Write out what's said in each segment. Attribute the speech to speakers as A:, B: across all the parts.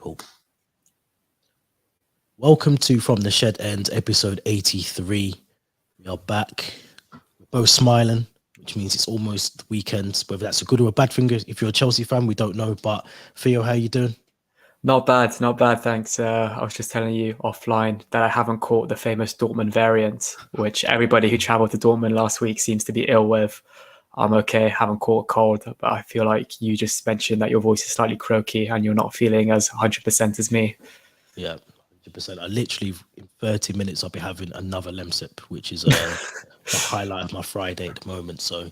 A: Cool. Welcome to From the Shed End, episode 83. We are back. We're both smiling, which means it's almost the weekend. Whether that's a good or a bad thing, if you're a Chelsea fan, we don't know. But Theo, how you doing?
B: Not bad, thanks. I was just telling you offline that I haven't caught the famous Dortmund variant, which everybody who travelled to Dortmund last week seems to be ill with. I'm okay, haven't caught a cold, but I feel like you just mentioned that your voice is slightly croaky and you're not feeling as 100% as me.
A: Yeah, 100%. I literally, in 30 minutes, I'll be having another Lemsip, which is the highlight of my Friday at the moment. So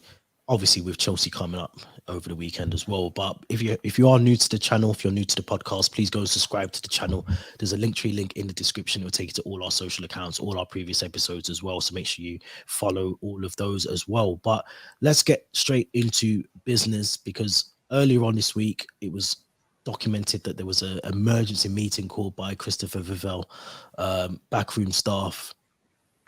A: obviously with Chelsea coming up over the weekend as well. But if you are new to the channel, if you're new to the podcast, please go and subscribe to the channel. There's a Linktree link in the description. It'll take you to all our social accounts, all our previous episodes as well. So make sure you follow all of those as well. But let's get straight into business, because earlier on this week, it was documented that there was an emergency meeting called by Christopher Vivell, backroom staff,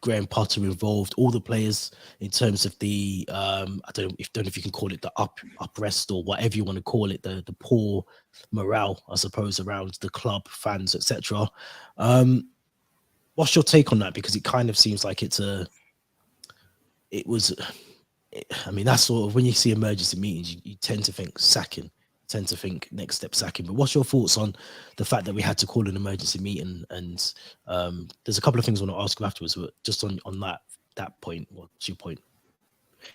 A: Graham Potter involved, all the players, in terms of the I don't know if you can call it the uprest or whatever you want to call it, the poor morale, I suppose, around the club, fans, etc. What's your take on that? Because it kind of seems like I mean, that's sort of, when you see emergency meetings, you tend to think sacking, tend to think next step sacking. But what's your thoughts on the fact that we had to call an emergency meeting? And there's a couple of things I want to ask you afterwards, but just on that point, what's your point?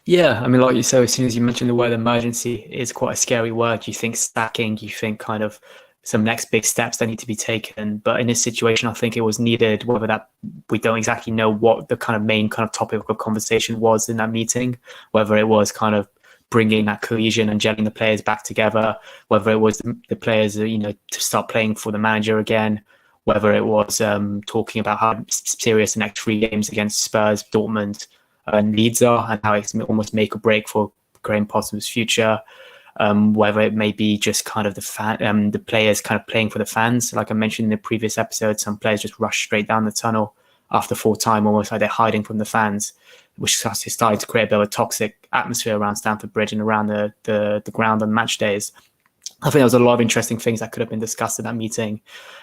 B: Yeah, I mean, like you said, as soon as you mentioned the word emergency, it's quite a scary word. You think sacking, you think kind of some next big steps that need to be taken. But in this situation, I think it was needed, whether that we don't exactly know what the kind of main kind of topic of conversation was in that meeting, whether it was kind of bringing that cohesion and gelling the players back together, whether it was the players, to start playing for the manager again, whether it was talking about how serious the next 3 games against Spurs, Dortmund, and Leeds are, and how it's almost make or break for Graham Potter's future. Whether it may be just kind of the players kind of playing for the fans. Like I mentioned in the previous episode, some players just rush straight down the tunnel after full time, almost like they're hiding from the fans, which is starting to create a bit of a toxic atmosphere around Stamford Bridge and around the ground on match days. I think there was a lot of interesting things that could have been discussed in that meeting,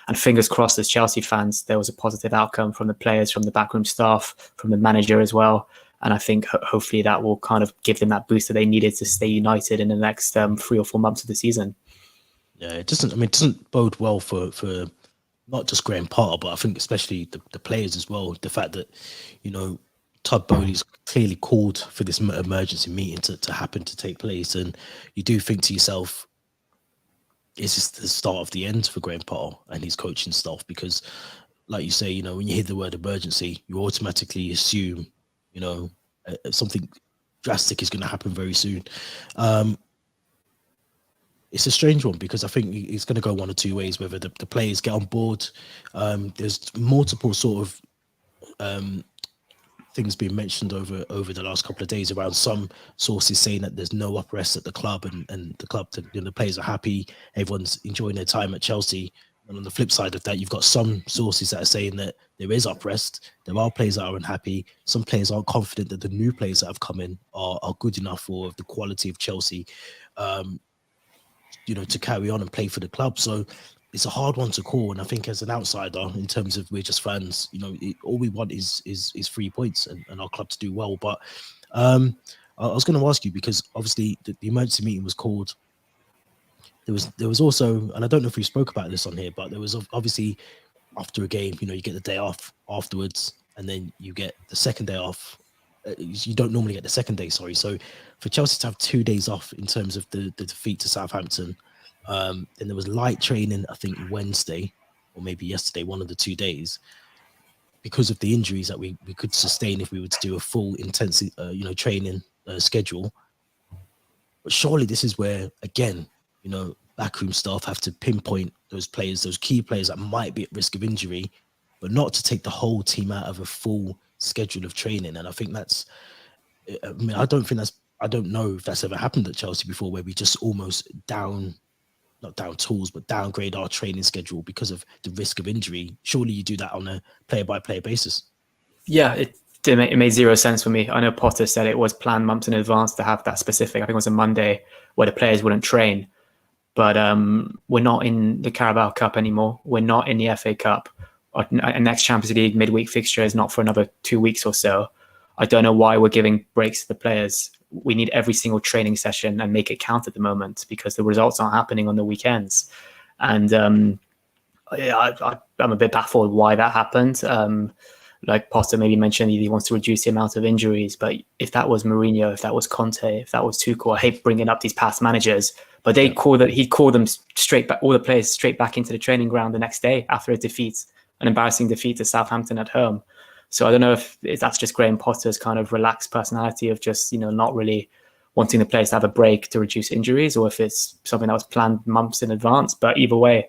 B: and fingers crossed, as Chelsea fans, there was a positive outcome from the players, from the backroom staff, from the manager as well. And I think hopefully that will kind of give them that boost that they needed to stay united in the next 3 or 4 months of the season.
A: Yeah, it doesn't bode well for not just Graham Potter, but I think especially the players as well. The fact that, Todd Bowley's clearly called for this emergency meeting to happen, to take place. And you do think to yourself, is this the start of the end for Graham Potter and his coaching staff? Because like you say, when you hear the word emergency, you automatically assume, something drastic is going to happen very soon. It's a strange one, because I think it's going to go one or two ways, whether the players get on board. There's multiple sort of things being mentioned over the last couple of days around some sources saying that there's no uprest at the club, and the club, the players are happy, everyone's enjoying their time at Chelsea. And on the flip side of that, you've got some sources that are saying that there is uprest. There are players that are unhappy. Some players aren't confident that the new players that have come in are good enough for the quality of Chelsea, to carry on and play for the club. So it's a hard one to call. And I think as an outsider, in terms of we're just fans, all we want is 3 points and our club to do well. But I was going to ask you, because obviously the emergency meeting was called. There was also, and I don't know if we spoke about this on here, but there was obviously after a game, you get the day off afterwards, and then you get the second day off. You don't normally get the second day, sorry. So for Chelsea to have 2 days off in terms of the defeat to Southampton, and there was light training, I think Wednesday or maybe yesterday, one of the 2 days, because of the injuries that we could sustain if we were to do a full intensive, training schedule. But surely this is where, again, backroom staff have to pinpoint those players, those key players that might be at risk of injury, but not to take the whole team out of a full schedule of training. And I think I don't know if that's ever happened at Chelsea before, where we just almost not down tools, but downgrade our training schedule because of the risk of injury. Surely you do that on a player-by-player basis.
B: Yeah, it made zero sense for me. I know Potter said it was planned months in advance to have that specific, I think it was a Monday, where the players wouldn't train. But we're not in the Carabao Cup anymore. We're not in the FA Cup. Our next Champions League midweek fixture is not for another 2 weeks or so. I don't know why we're giving breaks to the players. We need every single training session and make it count at the moment, because the results aren't happening on the weekends. And I'm a bit baffled why that happened. Like Potter maybe mentioned, he wants to reduce the amount of injuries. But if that was Mourinho, if that was Conte, if that was Tuchel, I hate bringing up these past managers, but he'd call them straight back, all the players straight back into the training ground the next day after an embarrassing defeat to Southampton at home. So I don't know if that's just Graham Potter's kind of relaxed personality of just, not really wanting the players to have a break to reduce injuries, or if it's something that was planned months in advance. But either way,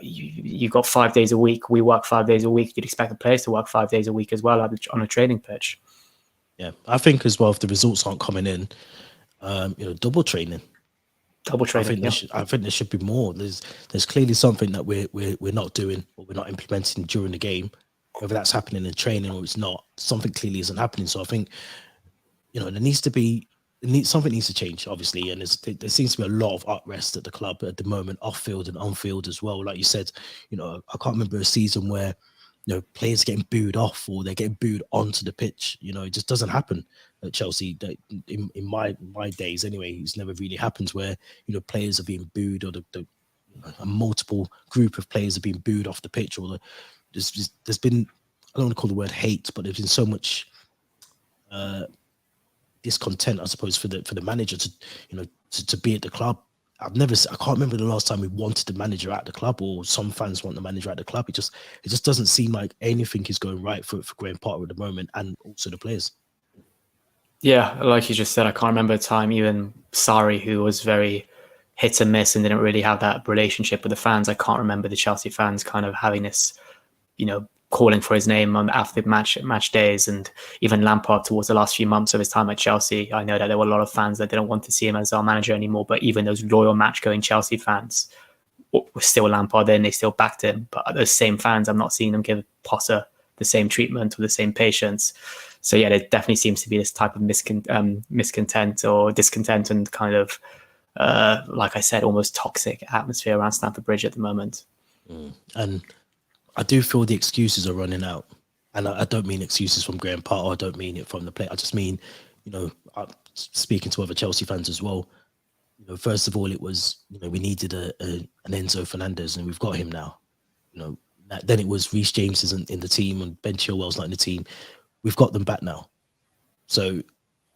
B: you got 5 days a week. We work 5 days a week. You'd expect the players to work 5 days a week as well on a training pitch.
A: Yeah, I think as well, if the results aren't coming in, double training. I think there should be more. There's clearly something that we're not doing, or we're not implementing during the game. Whether that's happening in training or it's not, something clearly isn't happening. So I think, something needs to change, obviously. And there seems to be a lot of unrest at the club at the moment, off field and on field as well. Like you said, I can't remember a season where, players are getting booed off or they're getting booed onto the pitch. It just doesn't happen at Chelsea. In my days anyway, it's never really happened where, players are being booed, or a multiple group of players are being booed off the pitch, or there's been, I don't want to call the word hate, but there's been so much discontent, I suppose, for the manager to be at the club. I can't remember the last time we wanted the manager at the club, or some fans want the manager at the club. It just doesn't seem like anything is going right for Graham Potter at the moment, and also the players.
B: Yeah, like you just said, I can't remember a time even Sarri, who was very hit and miss and didn't really have that relationship with the fans. I can't remember the Chelsea fans kind of having this, calling for his name after match days. And even Lampard, towards the last few months of his time at Chelsea, I know that there were a lot of fans that didn't want to see him as our manager anymore. But even those loyal match-going Chelsea fans were still Lampard in. They still backed him. But those same fans, I'm not seeing them give Potter the same treatment or the same patience. So yeah, there definitely seems to be this type of miscontent or discontent, and kind of, like I said, almost toxic atmosphere around Stamford Bridge at the moment.
A: And I do feel the excuses are running out. And I don't mean excuses from Graham Potter. I don't mean it from the player. I just mean, speaking to other Chelsea fans as well, first of all, it was, we needed an Enzo Fernandez, and we've got him now. Then it was Reece James isn't in the team and Ben Chilwell's not in the team. We've got them back now. So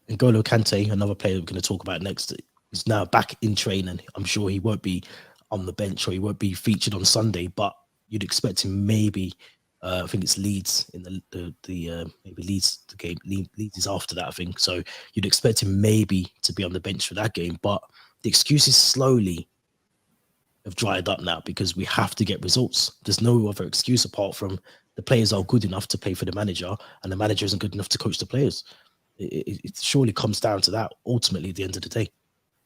A: N'Golo Kante, another player we're going to talk about next, is now back in training. I'm sure he won't be on the bench, or he won't be featured on Sunday, but you'd expect him maybe. I think it's Leeds in maybe Leeds the game. Leeds is after that, I think. So you'd expect him maybe to be on the bench for that game. But the excuses slowly have dried up now, because we have to get results. There's no other excuse apart from the players are good enough to play for the manager, and the manager isn't good enough to coach the players. It surely comes down to that ultimately at the end of the day.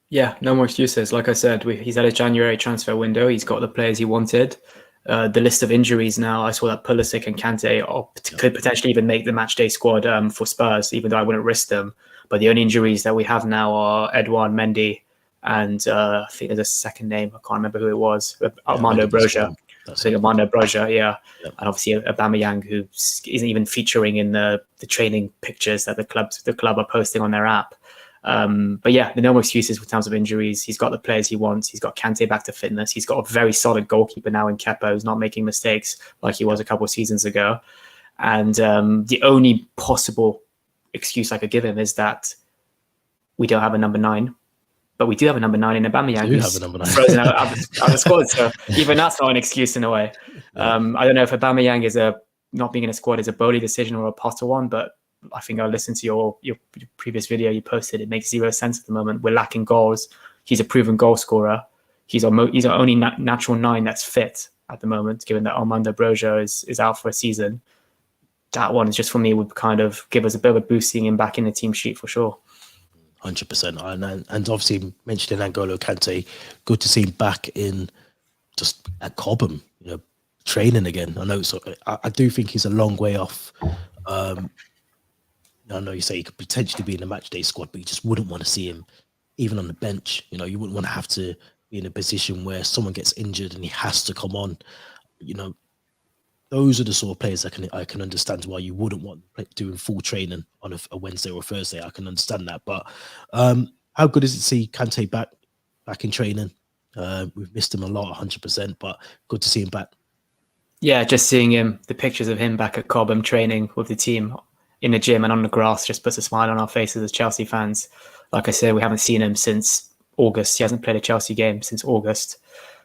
B: Yeah, no more excuses. Like I said, he's had a January transfer window. He's got the players he wanted. The list of injuries now, I saw that Pulisic and Kante could potentially even make the matchday squad for Spurs, even though I wouldn't risk them. But the only injuries that we have now are Edouard Mendy and I think there's a second name. I can't remember who it was. Armando Broja. I think Armando Broja, yeah. Yep. And obviously Aubameyang, who isn't even featuring in the training pictures that the club are posting on their app. But yeah, no more excuses in terms of injuries. He's got the players he wants. He's got Kante back to fitness. He's got a very solid goalkeeper now in Kepa, who's not making mistakes like he was a couple of seasons ago. And the only possible excuse I could give him is that we don't have a number 9. But we do have a number 9 in Aubameyang, who's frozen out of the squad. So even that's not an excuse in a way. I don't know if Aubameyang is not being in a squad is a Bowley decision or a Potter one, but I think I listened to your previous video you posted. It makes zero sense at the moment. We're lacking goals. He's a proven goal scorer. He's our only natural 9 that's fit at the moment, given that Armando Broja is out for a season. That one is just, for me, would kind of give us a bit of a boost seeing him back in the team sheet for sure.
A: 100%. And obviously mentioning N'Golo Kante, good to see him back in just at Cobham, training again. I know I do think he's a long way off. I know you say he could potentially be in the matchday squad, but you just wouldn't want to see him even on the bench. You wouldn't want to have to be in a position where someone gets injured and he has to come on. You know, those are the sort of players I can understand why you wouldn't want doing full training on a Wednesday or a Thursday. I can understand that. But how good is it to see Kante back in training? We've missed him a lot, 100%, but good to see him back.
B: Yeah, just seeing the pictures of him back at Cobham training with the team in the gym and on the grass just puts a smile on our faces as Chelsea fans. Like I said, we haven't seen him since August. He hasn't played a Chelsea game since August.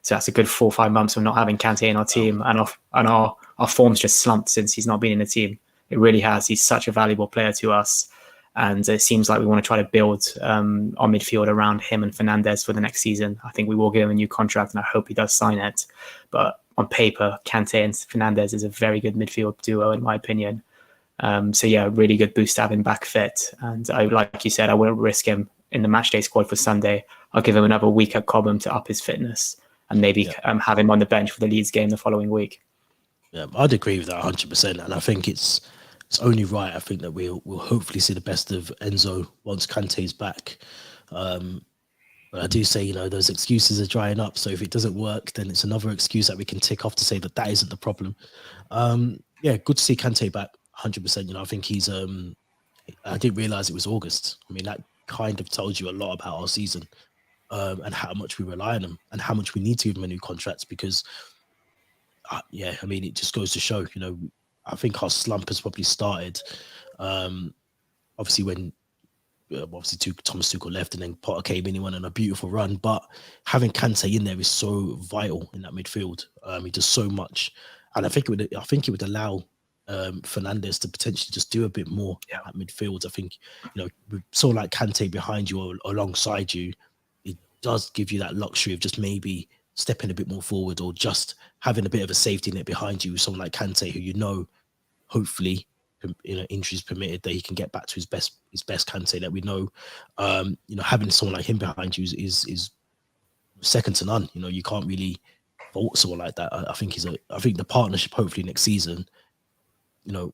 B: So that's a good 4 or 5 months of not having Kante in our team. And our form's just slumped since he's not been in the team. It really has. He's such a valuable player to us. And it seems like we want to try to build our midfield around him and Fernandes for the next season. I think we will give him a new contract and I hope he does sign it. But on paper, Kante and Fernandes is a very good midfield duo, in my opinion. So yeah, really good boost to have him back fit. And like you said, I wouldn't risk him in the matchday squad for Sunday. I'll give him another week at Cobham to up his fitness and maybe have him on the bench for the Leeds game the following week.
A: Yeah, I'd agree with that 100%. And I think it's only right. I think that we'll hopefully see the best of Enzo once Kante's back. But I do say, you know, those excuses are drying up. So if it doesn't work, then it's another excuse that we can tick off to say that isn't the problem. Yeah, good to see Kante back 100%. You know, I think he's, I didn't realize it was August. I mean, that kind of tells you a lot about our season and how much we rely on him and how much we need to give him a new contract because, yeah, I mean, it just goes to show, you know, I think our slump has probably started obviously when Thomas Tuchel left and then Potter came in, he went on a beautiful run. But having Kante in there is so vital in that midfield. He does so much, and I think it would allow Fernandes to potentially just do a bit more at midfield. I think, you know, with someone like Kante behind you or alongside you, it does give you that luxury of just maybe stepping a bit more forward or just having a bit of a safety net behind you. Someone like Kante, who, you know, hopefully, you know, injuries permitted, that he can get back to his best Kante that we know. You know, having someone like him behind you is second to none. You know, you can't really fault someone like that. I think the partnership, hopefully next season, you know,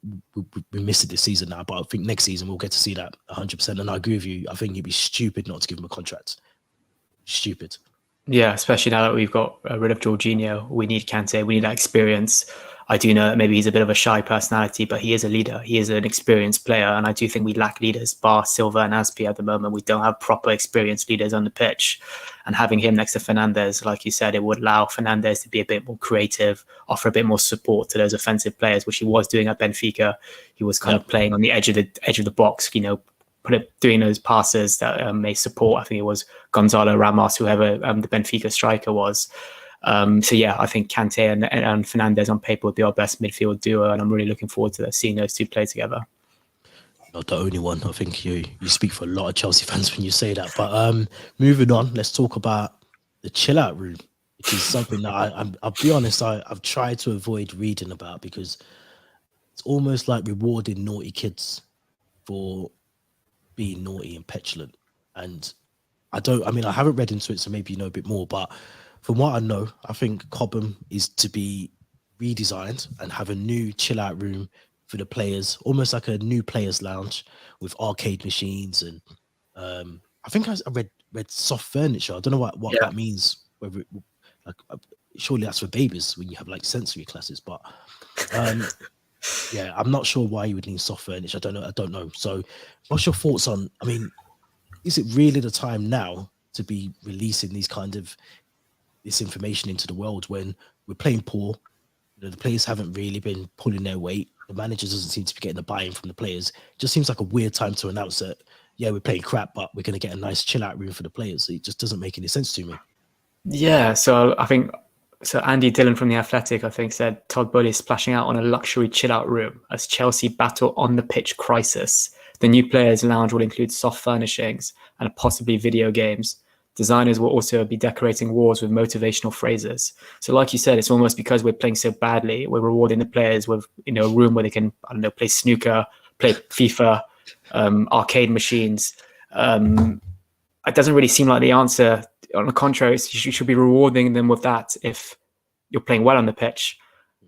A: we missed it this season now, but I think next season we'll get to see that 100%. And I agree with you. I think it'd be stupid not to give him a contract. Stupid.
B: Yeah, especially now that we've got rid of Jorginho, we need Kante, we need that experience. I do know that maybe he's a bit of a shy personality, but he is a leader. He is an experienced player, and I do think we lack leaders. Bar Silva and Aspi at the moment, we don't have proper experienced leaders on the pitch. And having him next to Fernandes, like you said, it would allow Fernandes to be a bit more creative, offer a bit more support to those offensive players, which he was doing at Benfica. He was kind of playing on the edge of the box, you know, doing those passes that may support. I think it was Gonzalo Ramos, whoever the Benfica striker was. So yeah, I think Kante and Fernandes on paper would be our best midfield duo, and I'm really looking forward to seeing those two play together.
A: Not the only one. I think you speak for a lot of Chelsea fans when you say that. But moving on, let's talk about the chill out room, which is something that I'll be honest, I've tried to avoid reading about because it's almost like rewarding naughty kids for being naughty and petulant. And I haven't read into it, so maybe you know a bit more, but from what I know, I think Cobham is to be redesigned and have a new chill out room for the players, almost like a new players lounge with arcade machines. And I think I read soft furniture. I don't know what that means. Whether surely that's for babies when you have like sensory classes, but yeah, I'm not sure why you would need soft furniture. I don't know. So what's your thoughts on, I mean, is it really the time now to be releasing this information into the world when we're playing poor? You know, the players haven't really been pulling their weight. The manager doesn't seem to be getting the buy-in from the players. It just seems like a weird time to announce that, yeah, we're playing crap, but we're going to get a nice chill out room for the players. It just doesn't make any sense to me.
B: Yeah, so I think Andy Dillon from The Athletic, I think, said Todd Bowley is splashing out on a luxury chill-out room as Chelsea battle on-the-pitch crisis. The new players' lounge will include soft furnishings and possibly video games. Designers will also be decorating walls with motivational phrases. So like you said, it's almost because we're playing so badly, we're rewarding the players with, you know, a room where they can, I don't know, play snooker, play FIFA, arcade machines. It doesn't really seem like the answer. On the contrary, you should be rewarding them with that if you're playing well on the pitch.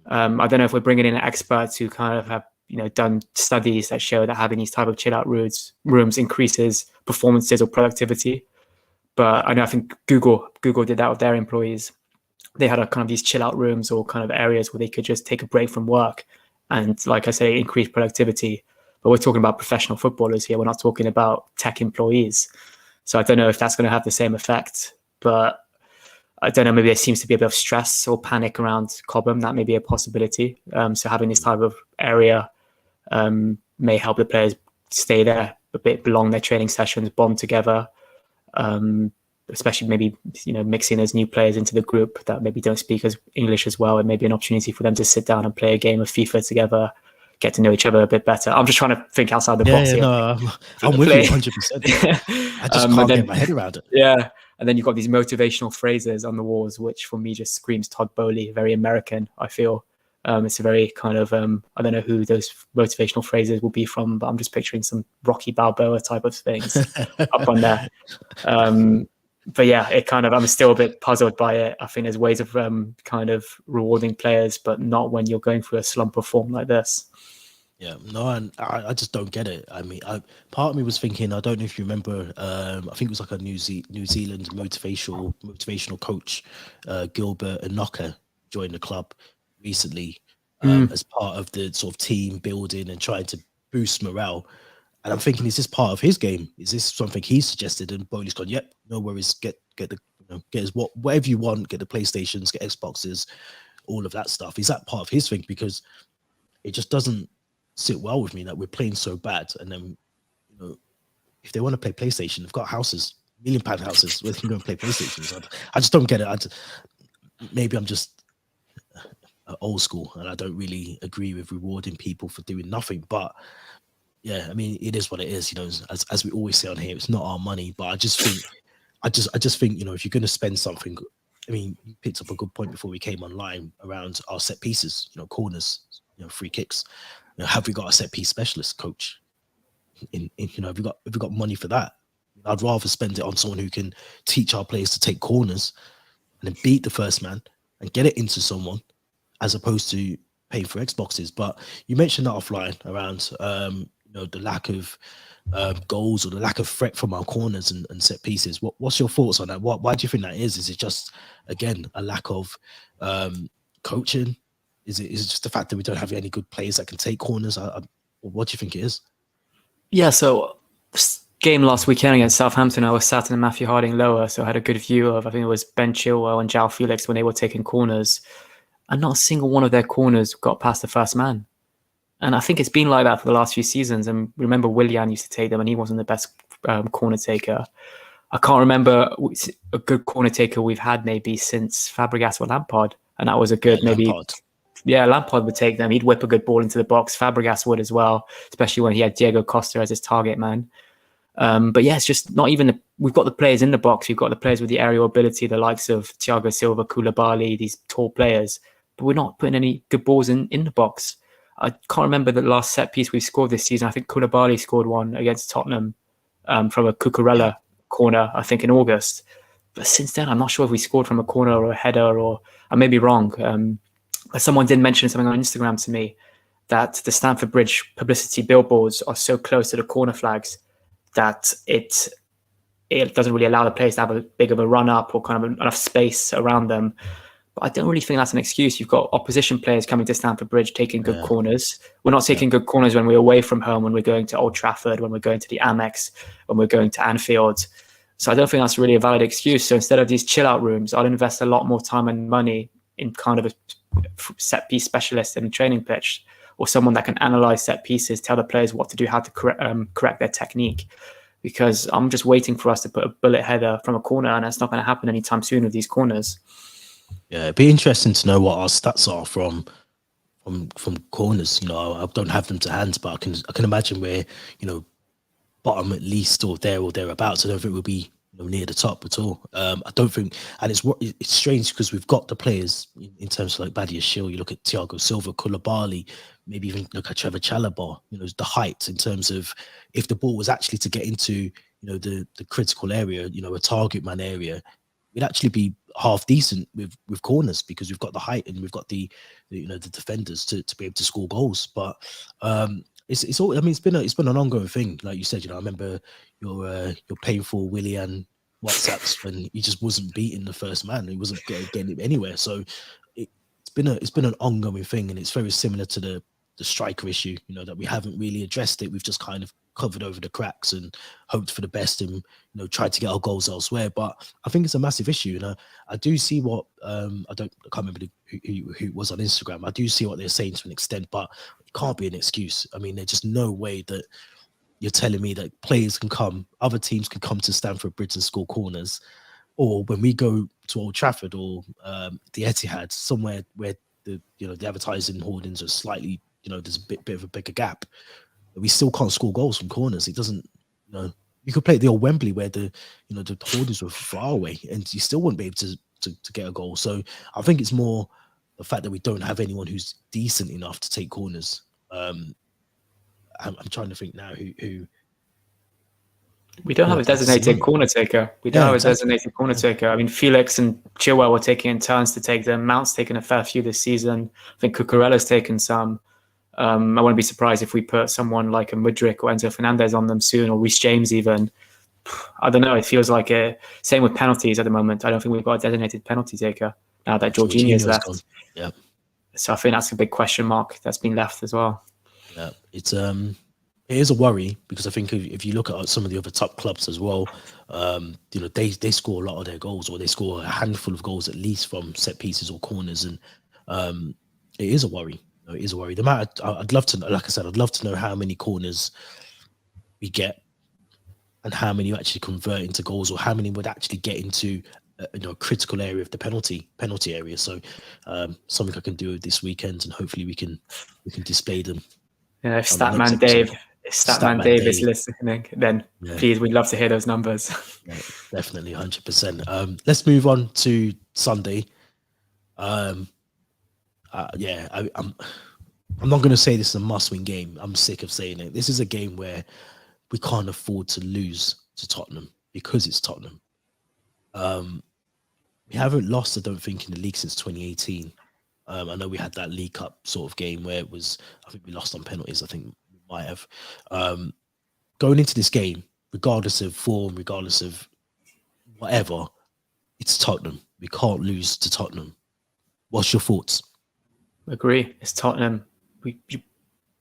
B: I don't know if we're bringing in experts who kind of have, you know, done studies that show that having these type of chill out rooms increases performances or productivity. But I think Google did that with their employees. They had a kind of these chill out rooms or kind of areas where they could just take a break from work and, like I say, increase productivity. But we're talking about professional footballers here. We're not talking about tech employees. So I don't know if that's going to have the same effect. But I don't know, maybe there seems to be a bit of stress or panic around Cobham. That may be a possibility. So having this type of area may help the players stay there a bit, belong their training sessions, bond together. Especially maybe, mixing those new players into the group that maybe don't speak as English as well. It may be an opportunity for them to sit down and play a game of FIFA together, get to know each other a bit better. I'm just trying to think outside the box here.
A: No, I'm with you 100%. I just can't get my head around it.
B: Yeah. And then you've got these motivational phrases on the walls, which for me just screams Todd Bowley, very American, I feel. It's a very kind of, I don't know who those motivational phrases will be from, but I'm just picturing some Rocky Balboa type of things up on there. But yeah, I'm still a bit puzzled by it. I think there's ways of kind of rewarding players, but not when you're going through a slump of form like this.
A: Yeah, no, and I just don't get it. I mean, part of me was thinking, I don't know if you remember, I think it was like a New Zealand motivational coach, Gilbert Enoka, joined the club recently as part of the sort of team building and trying to boost morale. And I'm thinking, is this part of his game? Is this something he suggested? And Bowley's gone, yep, no worries, get the get us whatever you want, get the PlayStations, get Xboxes, all of that stuff. Is that part of his thing? Because it just doesn't sit well with me that we're playing so bad, and then if they want to play PlayStation, they've got houses, £1 million houses where they can go and play PlayStations. I just don't get it. Maybe I'm just old school and I don't really agree with rewarding people for doing nothing. But yeah, I mean, it is what it is. As we always say on here, it's not our money. But I just think, if you're going to spend something, I mean, you picked up a good point before we came online around our set pieces, corners, free kicks. Have we got a set piece specialist coach? Have we got money for that? I'd rather spend it on someone who can teach our players to take corners and then beat the first man and get it into someone, as opposed to paying for Xboxes. But you mentioned that offline around the lack of goals or the lack of threat from our corners and set pieces. What's your thoughts on that? Why do you think that is? Is it just, again, a lack of coaching? Is it just the fact that we don't have any good players that can take corners? What do you think it is?
B: Yeah, so game last weekend against Southampton, I was sat in the Matthew Harding lower, so I had a good view of, I think it was Ben Chilwell and João Felix when they were taking corners, and not a single one of their corners got past the first man. And I think it's been like that for the last few seasons. And remember, Willian used to take them, and he wasn't the best corner taker. I can't remember a good corner taker we've had maybe since Fabregas or Lampard, and that was a good
A: Lampard.
B: Lampard would take them. He'd whip a good ball into the box. Fabregas would as well, especially when he had Diego Costa as his target man. But yeah, it's just not even we've got the players in the box. We've got the players with the aerial ability, the likes of Thiago Silva, Koulibaly, these tall players, but we're not putting any good balls in the box. I can't remember the last set piece we scored this season. I think Koulibaly scored one against Tottenham from a Cucurella corner, I think in August. But since then, I'm not sure if we scored from a corner or a header, or I may be wrong. Someone did mention something on Instagram to me that the Stamford Bridge publicity billboards are so close to the corner flags that it doesn't really allow the players to have a big of a run up or kind of enough space around them. But I don't really think that's an excuse. You've got opposition players coming to Stamford Bridge taking good corners. We're not taking good corners when we're away from home, when we're going to Old Trafford, when we're going to the Amex, when we're going to Anfield. So I don't think that's really a valid excuse. So instead of these chill out rooms, I'll invest a lot more time and money in kind of a set piece specialist in a training pitch, or someone that can analyze set pieces, tell the players what to do, how to correct their technique. Because I'm just waiting for us to put a bullet header from a corner, and that's not going to happen anytime soon with these corners.
A: Yeah, it'd be interesting to know what our stats are from corners. I don't have them to hand, but I can imagine we're bottom at least or thereabouts. I don't think we'll be near the top at all. I don't think, and it's strange because we've got the players in terms of like Badia Shield. You look at Thiago Silva, Koulibaly, maybe even look at Trevor Chalobah. The height in terms of if the ball was actually to get into the critical area, a target man area, we'd actually be half decent with corners because we've got the height and we've got the defenders to be able to score goals. But it's been an ongoing thing, like you said. I remember your painful Willian WhatsApps when he just wasn't beating the first man. He wasn't getting it anywhere. So it's been an ongoing thing, and it's very similar to the striker issue. You know, that we haven't really addressed it. We've just kind of covered over the cracks and hoped for the best, and tried to get our goals elsewhere. But I think it's a massive issue, and I do see what I can't remember who was on Instagram. I do see what they're saying to an extent, but it can't be an excuse. I mean, there's just no way that you're telling me that players can come, other teams can come to Stamford Bridge and score corners, or when we go to Old Trafford or the Etihad, somewhere where the advertising hoardings are slightly, there's a bit of a bigger gap, we still can't score goals from corners. It doesn't, you could play at the old Wembley where the hoardings were far away, and you still wouldn't be able to get a goal. So I think it's more the fact that we don't have anyone who's decent enough to take corners. I'm trying to think now who.
B: We don't have a designated corner taker. We don't have a designated corner taker. I mean, Felix and Chilwell were taking in turns to take them. Mount's taken a fair few this season. I think Cucurella's taken some. I wouldn't be surprised if we put someone like a Mudryk or Enzo Fernandez on them soon, or Reece James even. I don't know. It feels like same with penalties at the moment. I don't think we've got a designated penalty taker now that Jorginho's left. Gone.
A: Yeah.
B: So I think that's a big question mark that's been left as well.
A: Yeah, it is a worry, because I think if you look at some of the other top clubs as well, they score a lot of their goals, or they score a handful of goals at least from set pieces or corners, and it is a worry. It is a worry. I'd love to know, like I said, I'd love to know how many corners we get and how many actually convert into goals, or how many would actually get into a critical area of the penalty area. So something I can do this weekend, and hopefully we can display them.
B: Yeah, if Statman Dave is listening, then please, we'd love to hear those numbers.
A: Yeah, definitely, 100%. Let's move on to Sunday. I'm not going to say this is a must-win game. I'm sick of saying it. This is a game where we can't afford to lose to Tottenham, because it's Tottenham. We haven't lost, I don't think, in the league since 2018. I know we had that League Cup sort of game where I think we lost on penalties. I think we might have. Going into this game, regardless of form, regardless of whatever, it's Tottenham. We can't lose to Tottenham. What's your thoughts?
B: Agree. It's Tottenham.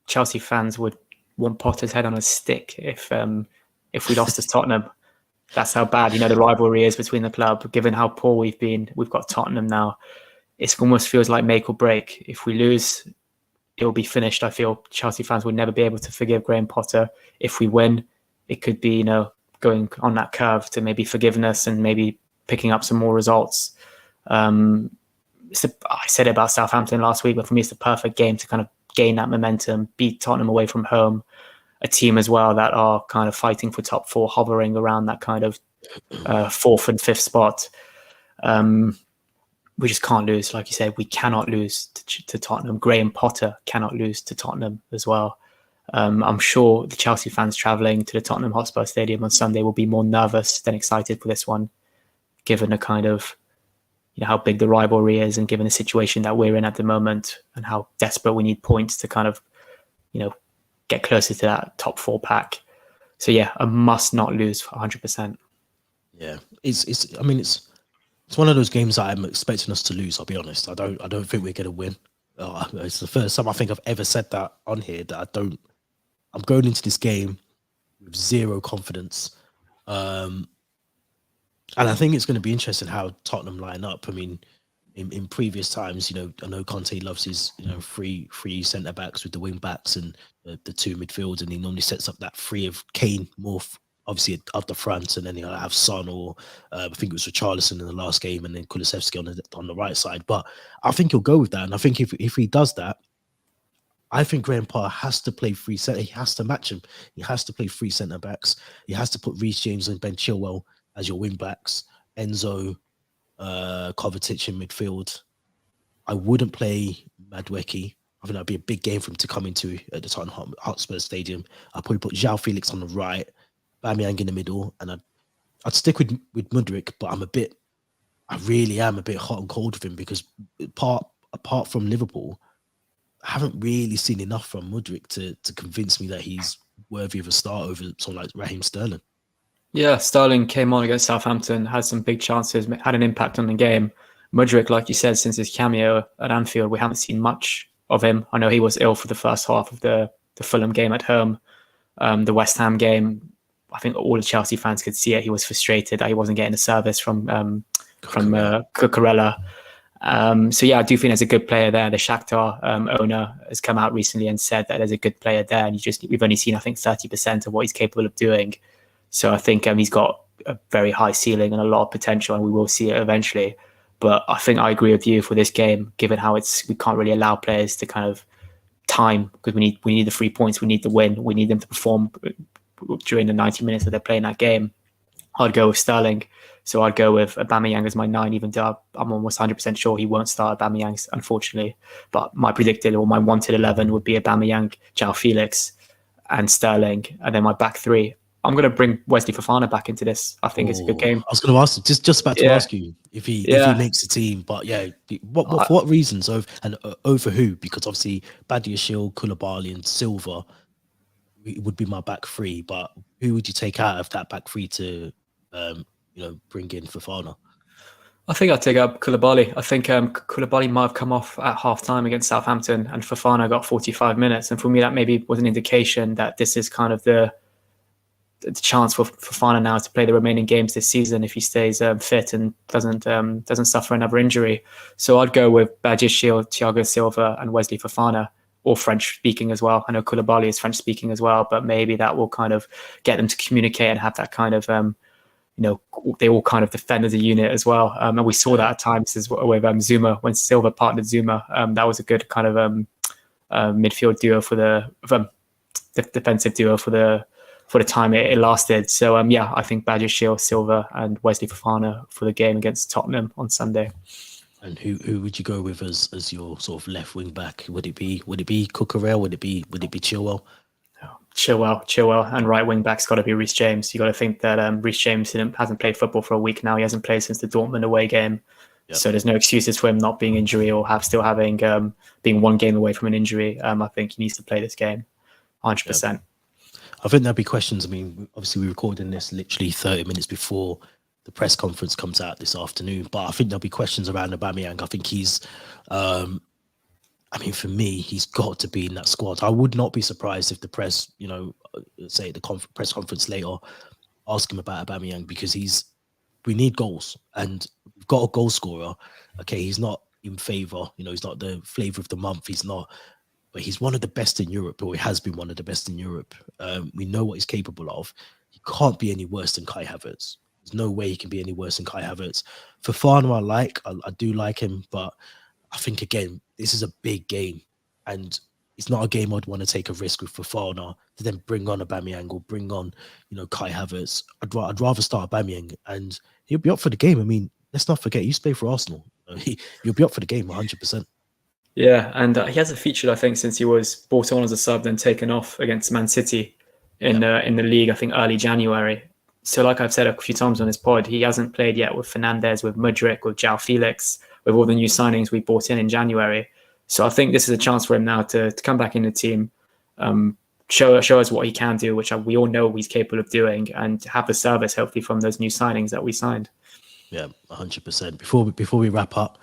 B: Chelsea fans would want Potter's head on a stick if we lost to Tottenham. That's how bad, the rivalry is between the club. Given how poor we've been, we've got Tottenham now. It almost feels like make or break. If we lose, it'll be finished. I feel Chelsea fans would never be able to forgive Graham Potter. If we win, it could be, going on that curve to maybe forgiveness and maybe picking up some more results. I said it about Southampton last week, but for me, it's the perfect game to kind of gain that momentum, beat Tottenham away from home, a team as well that are kind of fighting for top four, hovering around that kind of fourth and fifth spot. We just can't lose. Like you said, we cannot lose to Tottenham. Graham Potter cannot lose to Tottenham as well. I'm sure the Chelsea fans travelling to the Tottenham Hotspur Stadium on Sunday will be more nervous than excited for this one, given the kind of, how big the rivalry is, and given the situation that we're in at the moment, and how desperate we need points to kind of, get closer to that top four pack. So yeah, a must not lose for 100%.
A: Yeah, it's one of those games that I'm expecting us to lose. I'll be honest. I don't think we're going to win. It's the first time I think I've ever said that on here, that I'm going into this game with zero confidence. And I think it's going to be interesting how Tottenham line up. I mean, in previous times, I know Conte loves his, three centre backs with the wing backs and the two midfields, and he normally sets up that three of Kane more obviously up the front, and then he'll have Son or I think it was Richarlison in the last game, and then Kulusevski on the right side. But I think he'll go with that, and I think if he does that, I think Graham Potter has to play three centre. He has to match him. He has to play three centre backs. He has to put Reece James and Ben Chilwell as your wing backs. Enzo, Kovacic in midfield. I wouldn't play Madueke. I think that'd be a big game for him to come into at the Tottenham Hotspur Stadium. I'd probably put João Felix on the right, Bamiyang in the middle, and I'd stick with Mudryk, but I really am a bit hot and cold with him, because apart from Liverpool, I haven't really seen enough from Mudryk to convince me that he's worthy of a start over someone like Raheem Sterling.
B: Yeah, Sterling came on against Southampton, had some big chances, had an impact on the game. Mudryk, like you said, since his cameo at Anfield, we haven't seen much of him. I know he was ill for the first half of the Fulham game at home. The West Ham game, I think all the Chelsea fans could see it. He was frustrated that he wasn't getting a service from Cucurella. So yeah, I do think there's a good player there. The Shakhtar owner has come out recently and said that there's a good player there, and we've only seen I think 30% of what he's capable of doing. So I think he's got a very high ceiling and a lot of potential, and we will see it eventually. But I think I agree with you for this game, given how we can't really allow players to kind of time, because we need the 3 points, we need the win, we need them to perform during the 90 minutes that they're playing that game. I'd go with Sterling. So I'd go with Aubameyang as my 9, even though I'm almost 100% sure he won't start Aubameyang, unfortunately. But my predicted or my wanted 11 would be Aubameyang, João Felix, and Sterling. And then my back 3, I'm going to bring Wesley Fofana back into this. I think it's a good game.
A: I was going to ask, just about to ask you if he makes the team, but yeah, for what reasons over who? Because obviously Badiashile, Koulibaly, and Silva would be my back 3, but who would you take out of that back 3 to bring in Fofana?
B: I think I'd take out Koulibaly. I think Koulibaly might have come off at half-time against Southampton, and Fofana got 45 minutes. And for me, that maybe was an indication that this is kind of the chance for Fofana now to play the remaining games this season if he stays fit and doesn't suffer another injury. So I'd go with Badiashile, Thiago Silva, and Wesley Fofana, all French speaking as well. I know Koulibaly is French speaking as well, but maybe that will kind of get them to communicate and have that kind of they all kind of defend as a unit as well. And we saw that at times as well with Zuma, when Silva partnered Zuma. That was a good kind of midfield duo for the defensive duo for the time it lasted. So I think Badiashile, Silva, and Wesley Fofana for the game against Tottenham on Sunday.
A: And who would you go with as your sort of left wing back? Would it be Cucurella? Would it be Chilwell?
B: Chilwell, and right wing back's got to be Reece James. You got to think that Reece James hasn't played football for a week now. He hasn't played since the Dortmund away game. Yep. So there's no excuses for him not being injury or still having being one game away from an injury. I think he needs to play this game, 100%. Yep.
A: I think there'll be questions. I mean, obviously we're recording this literally 30 minutes before the press conference comes out this afternoon, but I think there'll be questions around Aubameyang. I think he's, for me, he's got to be in that squad. I would not be surprised if the press, say the press conference later, ask him about Aubameyang, because we need goals, and we've got a goal scorer. Okay, he's not in favour. He's not the flavour of the month. He's not. But he's one of the best in Europe, or he has been one of the best in Europe. We know what he's capable of. He can't be any worse than Kai Havertz. There's no way he can be any worse than Kai Havertz. Fofana, I do like him, but I think, again, this is a big game, and it's not a game I'd want to take a risk with Fofana to then bring on Aubameyang or bring on, Kai Havertz. I'd rather start Aubameyang, and he'll be up for the game. I mean, let's not forget, he used to play for Arsenal. He'll be up for the game 100%.
B: Yeah, and he hasn't featured, I think, since he was brought on as a sub, then taken off against Man City in the league, I think, early January. So like I've said a few times on this pod, he hasn't played yet with Fernandes, with Mudryk, with João Felix, with all the new signings we brought in January. So I think this is a chance for him now to come back in the team, show us what he can do, which we all know he's capable of doing, and have the service, hopefully, from those new signings that we signed.
A: Yeah, 100%. Before we wrap up,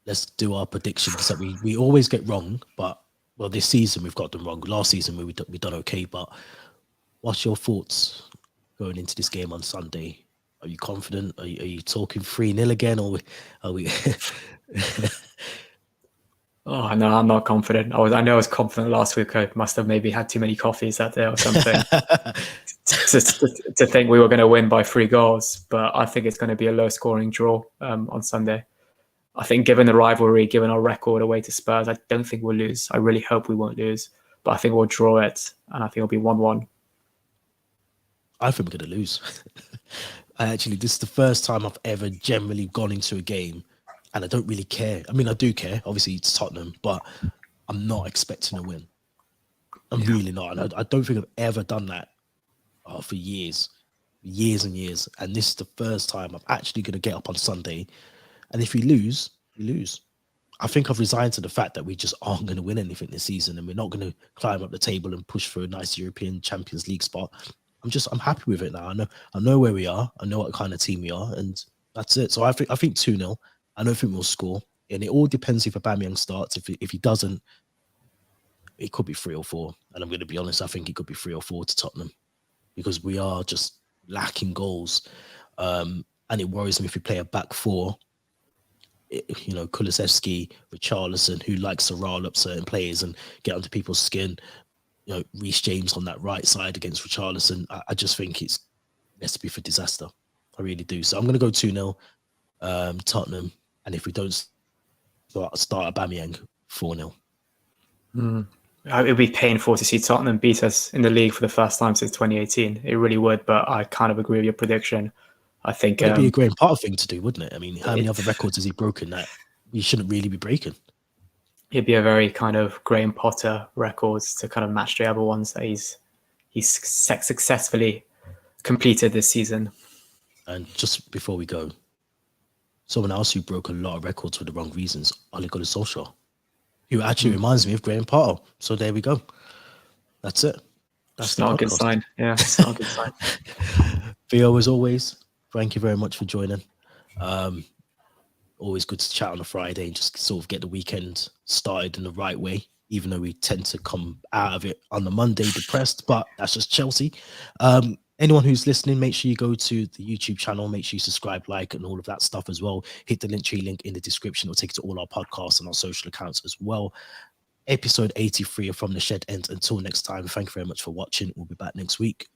A: let's do our predictions that we always get wrong, but this season we've got them wrong. Last season we done okay, but what's your thoughts going into this game on Sunday? Are you confident? Are you talking 3-0 again, or are we?
B: Oh no, I'm not confident. I know I was confident last week. I must have maybe had too many coffees that day or something to think we were going to win by 3 goals. But I think it's going to be a low-scoring draw on Sunday. I think, given the rivalry, given our record away to Spurs, I don't think we'll lose. I really hope we won't lose, but I think we'll draw it, and I think it'll be 1-1.
A: I think we're going to lose. This is the first time I've ever generally gone into a game, and I don't really care. I mean, I do care. Obviously, it's Tottenham, but I'm not expecting a win. I'm really not. And I don't think I've ever done that for years and years. And this is the first time I'm actually going to get up on Sunday. And if we lose, we lose. I think I've resigned to the fact that we just aren't going to win anything this season, and we're not going to climb up the table and push for a nice European Champions League spot. I'm happy with it now. I know where we are. I know what kind of team we are, and that's it. So I think 2-0. I don't think we'll score, and it all depends if Aubameyang starts. If he doesn't, it could be 3 or 4. And I'm going to be honest, I think it could be 3 or 4 to Tottenham because we are just lacking goals. And it worries me if we play a back 4. You know, Kulusevski, Richarlison, who likes to rile up certain players and get under people's skin. You know, Reece James on that right side against Richarlison. I just think it's recipe for disaster. I really do. So I'm going to go 2-0 Tottenham. And if we don't start Aubameyang, 4-0.
B: It would be painful to see Tottenham beat us in the league for the first time since 2018. It really would, but I kind of agree with your prediction. I think
A: it'd be a Graham Potter thing to do, wouldn't it? I mean, how many other records has he broken that we shouldn't really be breaking?
B: It'd be a very kind of Graham Potter records to kind of match the other ones that he's successfully completed this season.
A: And just before we go, someone else who broke a lot of records for the wrong reasons, Ole Gunnar Solskjaer, who actually reminds me of Graham Potter. So there we go. That's it.
B: That's not a good sign. Yeah, it's not a good sign.
A: Theo, as always, thank you very much for joining. Always good to chat on a Friday and just sort of get the weekend started in the right way, even though we tend to come out of it on the Monday depressed, but that's just Chelsea. Anyone who's listening, make sure you go to the YouTube channel, make sure you subscribe, like, and all of that stuff as well. Hit the Linktree link in the description. It'll take you to all our podcasts and our social accounts as well. Episode 83 of From the Shed ends. Until next time, thank you very much for watching. We'll be back next week.